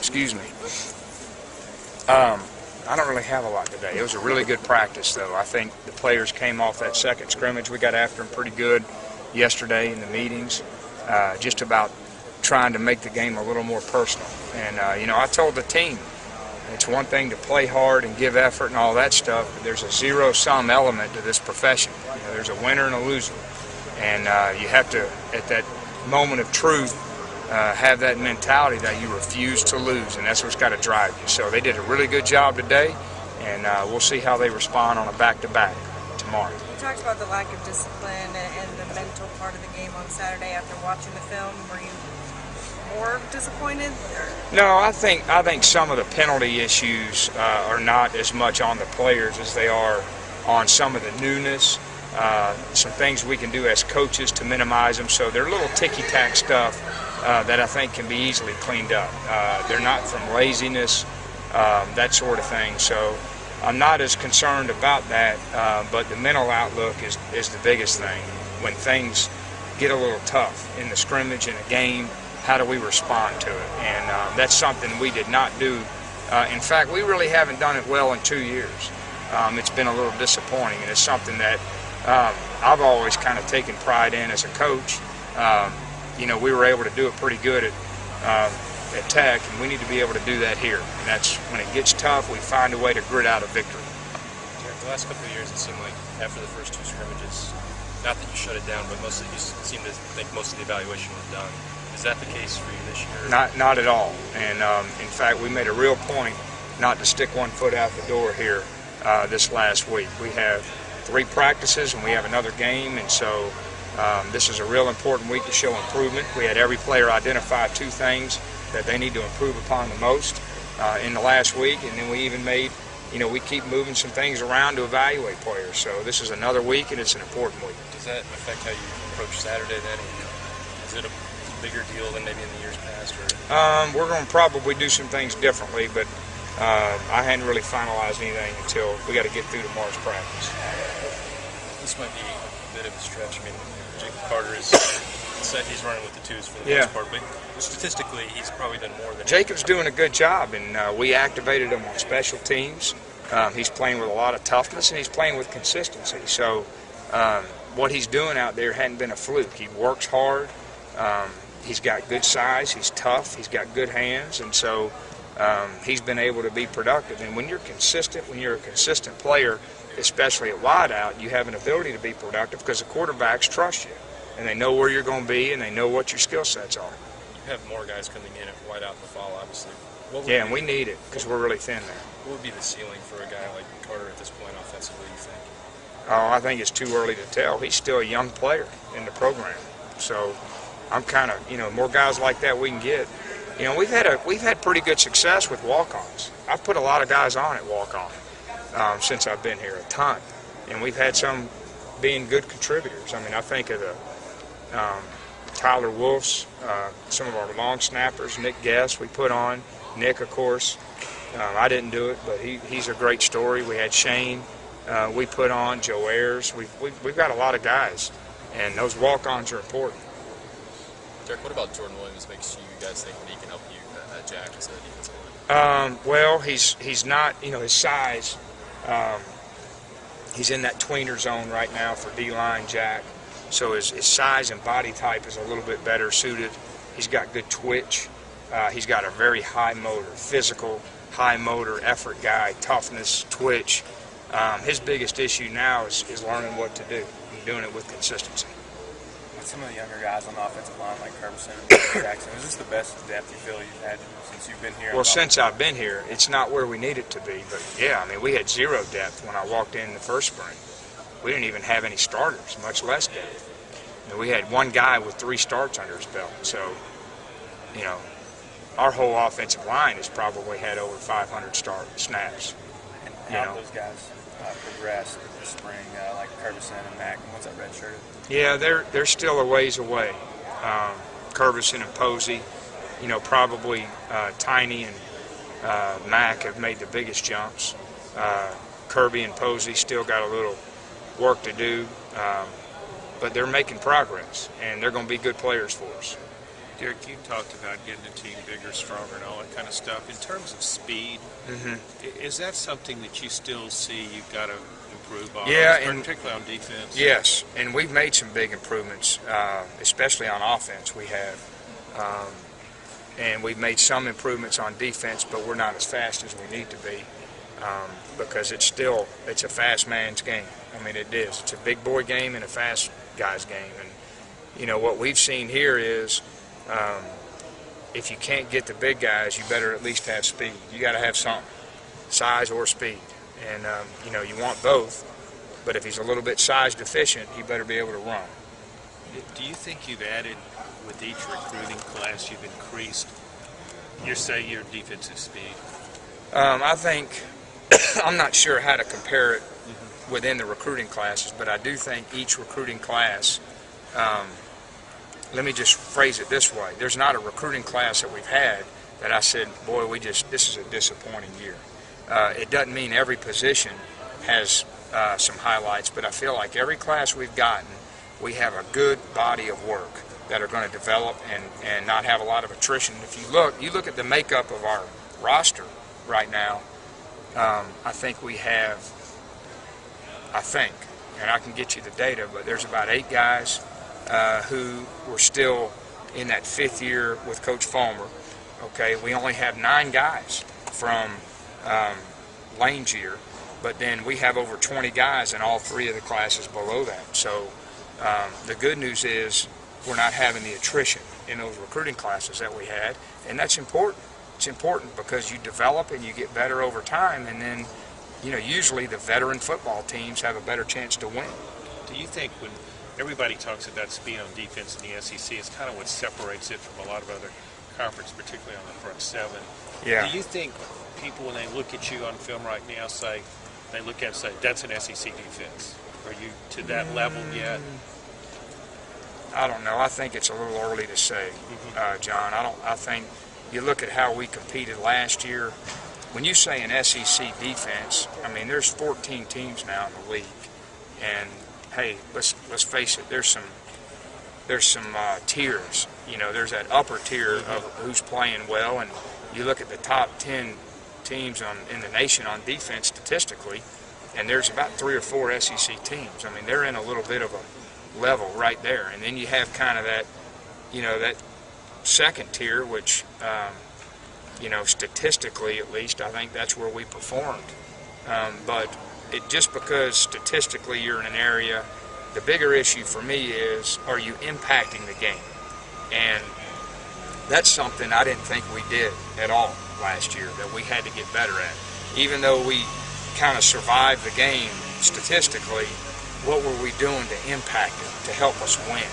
Excuse me. I don't really have a lot today. It was a really good practice, though. I think the players came off that second scrimmage. We got after them pretty good yesterday in the meetings, just about trying to make the game a little more personal. And, I told the team, it's one thing to play hard and give effort and all that stuff, but there's a zero-sum element to this profession. There's a winner and a loser. And you have to, at that moment of truth, have that mentality that you refuse to lose, and that's what's got to drive you. So they did a really good job today, and we'll see how they respond on a back-to-back tomorrow. You talked about the lack of discipline and the mental part of the game on Saturday after watching the film. Were you more disappointed? No, I think some of the penalty issues are not as much on the players as they are on some of the newness, some things we can do as coaches to minimize them. So they're little ticky-tack stuff that I think can be easily cleaned up. They're not from laziness, that sort of thing. So I'm not as concerned about that, but the mental outlook is the biggest thing. When things get a little tough in the scrimmage, in a game, how do we respond to it? And that's something we did not do. In fact, we really haven't done it well in 2 years. It's been a little disappointing, and it's something that I've always kind of taken pride in as a coach. We were able to do it pretty good at Tech, and we need to be able to do that here. And that's when it gets tough, we find a way to grit out a victory. The last couple of years, it seemed like after the first two scrimmages, not that you shut it down, but you seem to think most of the evaluation was done. Is that the case for you this year? Not at all. And in fact, we made a real point not to stick one foot out the door here this last week. We have 3 practices and we have another game, and so this is a real important week to show improvement. We had every player identify 2 things that they need to improve upon the most in the last week, and then we even made, we keep moving some things around to evaluate players. So this is another week, and it's an important week. Does that affect how you approach Saturday then? Is it a bigger deal than maybe in the years past? Or? We're going to probably do some things differently, but I hadn't really finalized anything until we got to get through tomorrow's practice. This might be a bit of a stretch. I mean, Jacob Carter is said he's running with the 2s for the most part, but statistically he's probably done more than Jacob's doing a good job, and we activated him on special teams. He's playing with a lot of toughness, and he's playing with consistency. So what he's doing out there hadn't been a fluke. He works hard. He's got good size. He's tough. He's got good hands, and so he's been able to be productive. And when you're consistent, when you're a consistent player, especially at wideout, you have an ability to be productive because the quarterbacks trust you, and they know where you're going to be, and they know what your skill sets are. You have more guys coming in at wideout in the fall, obviously. And we need it because we're really thin there. What would be the ceiling for a guy like Carter at this point offensively, you think? Oh, I think it's too early to tell. He's still a young player in the program, so I'm kind of, more guys like that we can get. We've had pretty good success with walk-ons. I've put a lot of guys on at walk-on since I've been here, a ton, and we've had some being good contributors. I mean, I think of the Tyler Wolfs, some of our long snappers, Nick Guess we put on, Nick, of course. I didn't do it, but he's a great story. We had Shane we put on, Joe Ayers. We've got a lot of guys, and those walk-ons are important. Derek, what about Jordan Williams makes you guys think that he can help you at Jack as a defensive line? Well, he's not, his size, he's in that tweener zone right now for D-line Jack. So his size and body type is a little bit better suited. He's got good twitch. He's got a very high motor, physical, high motor, effort guy, toughness, twitch. His biggest issue now is learning what to do and doing it with consistency. Some of the younger guys on the offensive line, like Kerberson and Jackson, is this the best depth you feel you've had since you've been here? Well, since I've been here, it's not where we need it to be. But, we had 0 depth when I walked in the first spring. We didn't even have any starters, much less depth. We had 1 guy with 3 starts under his belt. So, our whole offensive line has probably had over 500 snaps. And how those guys progressed this spring, like Kerberson and Mack, and what's that red shirt? Yeah, they're still a ways away. Kerberson and Posey, probably Tiny and Mack have made the biggest jumps. Kirby and Posey still got a little work to do, but they're making progress, and they're going to be good players for us. Derek, you talked about getting the team bigger, stronger, and all that kind of stuff. In terms of speed, is that something that you still see you've got to improve on, Yeah, and particularly on defense? yes, and we've made some big improvements, especially on offense. We have, and we've made some improvements on defense, but we're not as fast as we need to be because it's a fast man's game. I mean, it is. It's a big boy game and a fast guy's game, and you know what we've seen here is. If you can't get the big guys, you better at least have speed. You got to have something, size or speed. And, you know, you want both. But if he's a little bit size deficient, he better be able to run. Do you think you've added, with each recruiting class, you've increased, your defensive speed? I think, I'm not sure how to compare it within the recruiting classes, but I do think each recruiting class, let me just phrase it this way. There's not a recruiting class that we've had that I said, boy, this is a disappointing year. It doesn't mean every position has some highlights, but I feel like every class we've gotten, we have a good body of work that are going to develop and not have a lot of attrition. If you look at the makeup of our roster right now, I think, and I can get you the data, but there's about 8 guys who were still in that 5th year with Coach Fulmer. Okay, we only have 9 guys from Lane's year, but then we have over 20 guys in all 3 of the classes below that. So the good news is we're not having the attrition in those recruiting classes that we had, and that's important. It's important because you develop and you get better over time, and then, you know, usually the veteran football teams have a better chance to win. Do you think when everybody talks about speed on defense in the SEC, it's kind of what separates it from a lot of other conferences, particularly on the front 7. Yeah. Do you think people, when they look at you on film right now, they look at it and say, that's an SEC defense? Are you to that level yet? I don't know. I think it's a little early to say, John. I think you look at how we competed last year. When you say an SEC defense, I mean, there's 14 teams now in the league, and hey, let's face it. There's some tiers. You know, there's that upper tier of who's playing well, and you look at the top 10 teams in the nation on defense statistically, and there's about 3 or 4 SEC teams. I mean, they're in a little bit of a level right there, and then you have kind of that, you know, that second tier, which, you know, statistically at least, I think that's where we performed. But just because statistically you're in an area, the bigger issue for me is, are you impacting the game? And that's something I didn't think we did at all last year, that we had to get better at. Even though we kind of survived the game statistically, what were we doing to impact it, to help us win?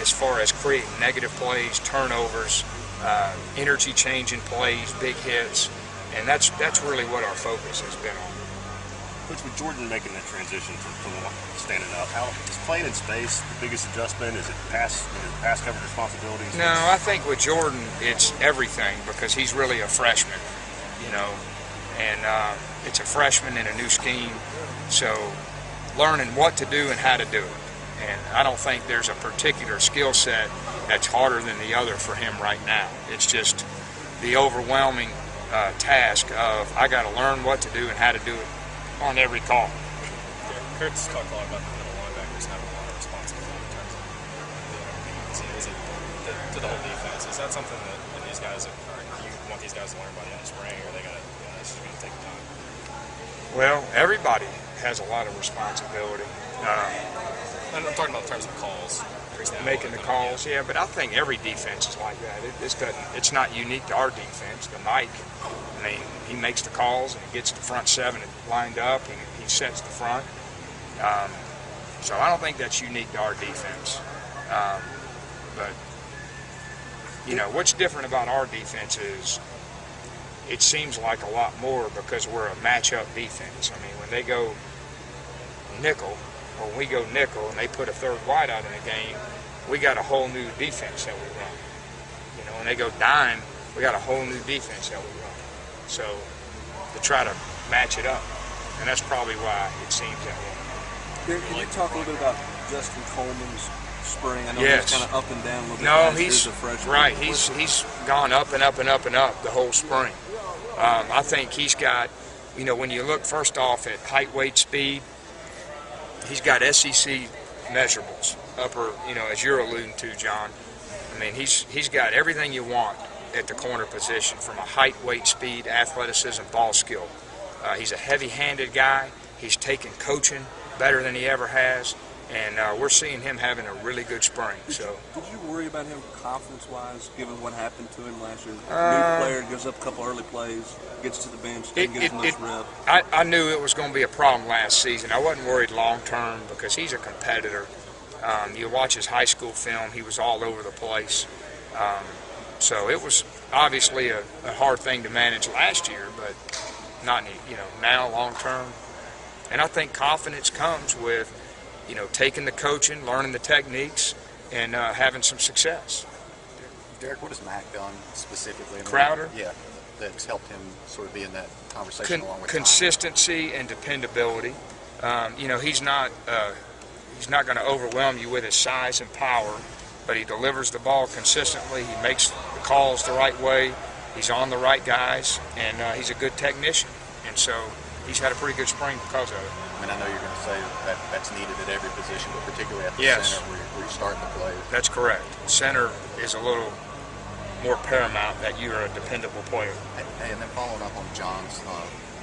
As far as creating negative plays, turnovers, energy-changing plays, big hits, and that's really what our focus has been on. Coach, with Jordan making that transition from standing up, how is playing in space the biggest adjustment? Is it pass coverage responsibilities? No, I think with Jordan it's everything, because he's really a freshman, you know, and it's a freshman in a new scheme, so learning what to do and how to do it. And I don't think there's a particular skill set that's harder than the other for him right now. It's just the overwhelming task of I got to learn what to do and how to do it on every call. Yeah, Kurt's talked a lot about the middle linebackers having a lot of responsibility in terms of to the whole defense. Is that something that these guys you want these guys to learn by the end of spring, or are they going to this is going to take time? Well, everybody has a lot of responsibility. I'm talking about in terms of calls. Making the calls, yeah, but I think every defense is like that. It's not unique to our defense. The Mike, I mean, he makes the calls and he gets the front 7 lined up and he sets the front. So I don't think that's unique to our defense. But, you know, what's different about our defense is it seems like a lot more because we're a matchup defense. I mean, when they go nickel, or when we go nickel and they put a third wide out in a game, we got a whole new defense that we run. You know, when they go dime, we got a whole new defense that we run. So to try to match it up, and that's probably why it seems that way. Can you talk a little bit about Justin Coleman's spring? I know Yes. he's kind of up and down a little bit. No, last year he's as a freshman. right. He's gone up and up and up and up the whole spring. I think he's got, when you look first off at height, weight, speed, he's got SEC measurables, upper, as you're alluding to, John. I mean, he's got everything you want at the corner position, from a height, weight, speed, athleticism, ball skill. He's a heavy-handed guy. He's taken coaching better than he ever has, and we're seeing him having a really good spring. So, did you worry about him confidence-wise, given what happened to him last year? New player, gives up a couple early plays, gets to the bench, doesn't get as much rep. I knew it was going to be a problem last season. I wasn't worried long-term because he's a competitor. You watch his high school film, he was all over the place. So it was obviously a hard thing to manage last year, but not, now long-term. And I think confidence comes with, taking the coaching, learning the techniques, and having some success. Derek, what has Mac done specifically? Crowder? Yeah, that's helped him sort of be in that conversation along with consistency and dependability. He's not going to overwhelm you with his size and power, but he delivers the ball consistently. He makes the calls the right way. He's on the right guys, and he's a good technician. And so he's had a pretty good spring because of it. I mean, I know you're going to say that that's needed at every position, but particularly at the Yes. center where you're starting to play. That's correct. Center is a little more paramount that you're a dependable player. Hey, and then following up on John's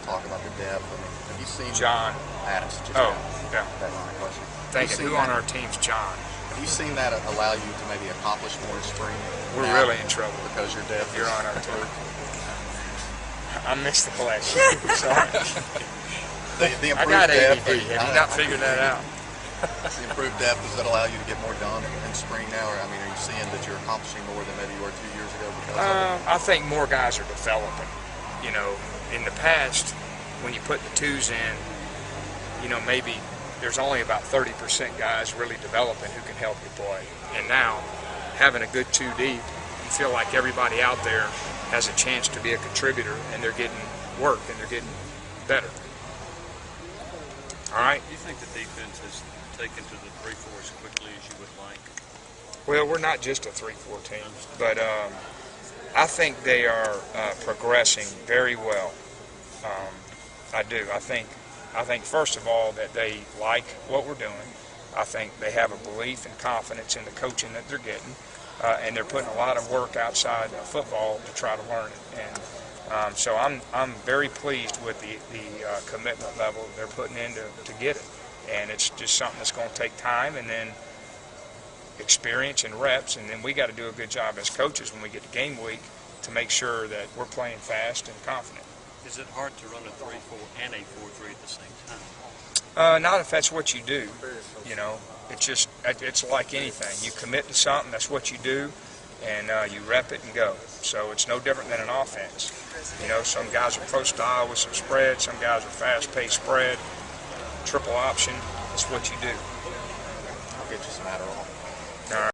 talk about the depth, I mean, have you seen John Adams? Oh, yeah. That line of question. Thinking, who on our team's John? Have you seen that allow you to maybe accomplish more in spring? We're now really in trouble because your depth you're is on our team. improved? I missed the flash. Sorry. The I improved got depth. ADD. Have you not figured that out? The improved depth, does that allow you to get more done in spring now? Or, I mean, are you seeing that you're accomplishing more than maybe you were 2 years ago because of it? I think more guys are developing. In the past, when you put the twos in, maybe there's only about 30% guys really developing who can help you play. And now, having a good 2 deep, you feel like everybody out there has a chance to be a contributor, and they're getting work and they're getting better. All right? Do you think the defense has taken to the 3-4 as quickly as you would like? Well, we're not just a 3-4 team, but I think they are progressing very well. I do. I think first of all that they like what we're doing. I think they have a belief and confidence in the coaching that they're getting, and they're putting a lot of work outside of football to try to learn it. And so I'm very pleased with the commitment level they're putting in to get it. And it's just something that's going to take time and then experience and reps, and then we got to do a good job as coaches when we get to game week to make sure that we're playing fast and confident. Is it hard to run a 3-4 and a 4-3 at the same time? Not if that's what you do. It's like anything. You commit to something, that's what you do, and you rep it and go. So it's no different than an offense. Some guys are pro style with some spread, some guys are fast-paced spread, triple option. That's what you do. I'll get you some Adderall. All right.